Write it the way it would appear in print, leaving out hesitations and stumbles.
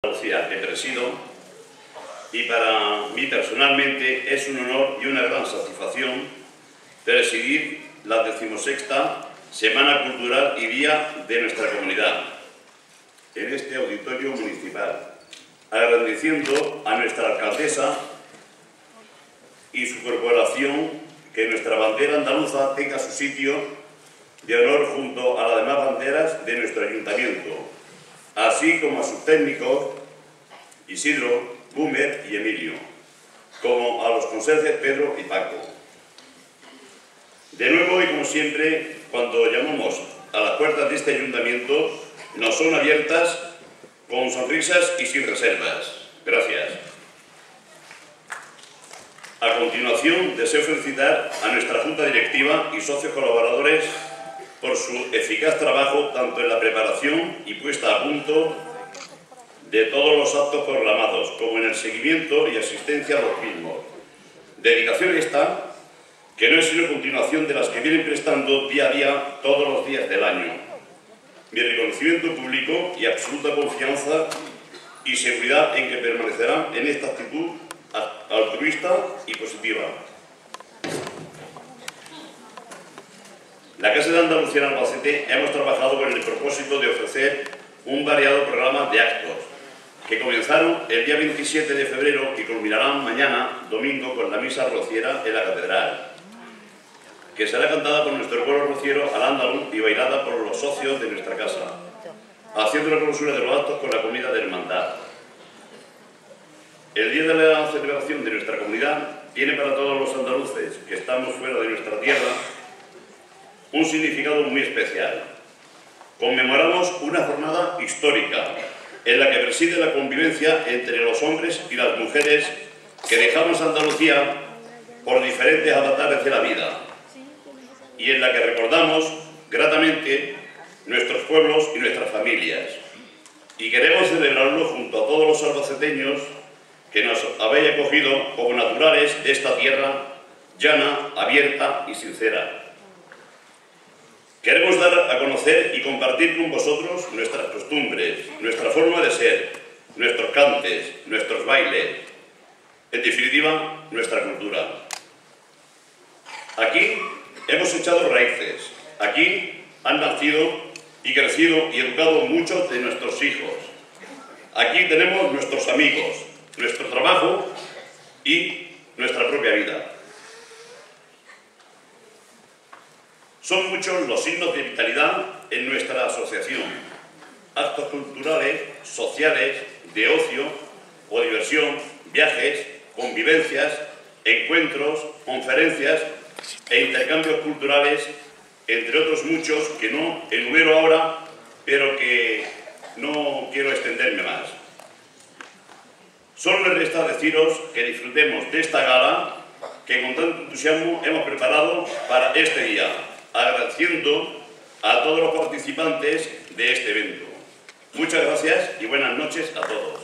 Andalucía que presido, y para mí personalmente es un honor y una gran satisfacción presidir la 16ª Semana Cultural y Día de nuestra comunidad en este auditorio municipal, agradeciendo a nuestra alcaldesa y su corporación que nuestra bandera andaluza tenga su sitio de honor junto a las demás banderas de nuestro ayuntamiento, así como a sus técnicos Isidro, Búmer y Emilio, como a los conserjes Pedro y Paco. De nuevo y como siempre, cuando llamamos a las puertas de este ayuntamiento, nos son abiertas con sonrisas y sin reservas. Gracias. A continuación, deseo felicitar a nuestra Junta Directiva y socios colaboradores por su eficaz trabajo tanto en la preparación y puesta a punto de todos los actos programados, como en el seguimiento y asistencia a los mismos. Dedicación esta, que no es sino continuación de las que vienen prestando día a día todos los días del año. Mi reconocimiento público y absoluta confianza y seguridad en que permanecerán en esta actitud altruista y positiva. La Casa de Andalucía en Albacete hemos trabajado con el propósito de ofrecer un variado programa de actos que comenzaron el día 27 de febrero y culminarán mañana, domingo, con la misa rociera en la catedral, que será cantada por nuestro coro rociero al andaluz y bailada por los socios de nuestra casa, haciendo la clausura de los actos con la comida de hermandad. El día de la celebración de nuestra comunidad tiene para todos los andaluces que estamos fuera de nuestra tierra un significado muy especial. Conmemoramos una jornada histórica en la que preside la convivencia entre los hombres y las mujeres que dejamos Andalucía por diferentes avatares de la vida, y en la que recordamos gratamente nuestros pueblos y nuestras familias. Y queremos celebrarlo junto a todos los albaceteños que nos habéis acogido como naturales de esta tierra llana, abierta y sincera. Queremos dar a conocer y compartir con vosotros nuestras costumbres, nuestra forma de ser, nuestros cantes, nuestros bailes, en definitiva, nuestra cultura. Aquí hemos echado raíces, aquí han nacido y crecido y educado muchos de nuestros hijos. Aquí tenemos nuestros amigos, nuestro trabajo y nuestra propia vida. Son muchos los signos de vitalidad en nuestra asociación. Actos culturales, sociales, de ocio o diversión, viajes, convivencias, encuentros, conferencias e intercambios culturales, entre otros muchos que no enumero ahora, pero que no quiero extenderme más. Solo me resta deciros que disfrutemos de esta gala que con tanto entusiasmo hemos preparado para este día, agradeciendo a todos los participantes de este evento. Muchas gracias y buenas noches a todos.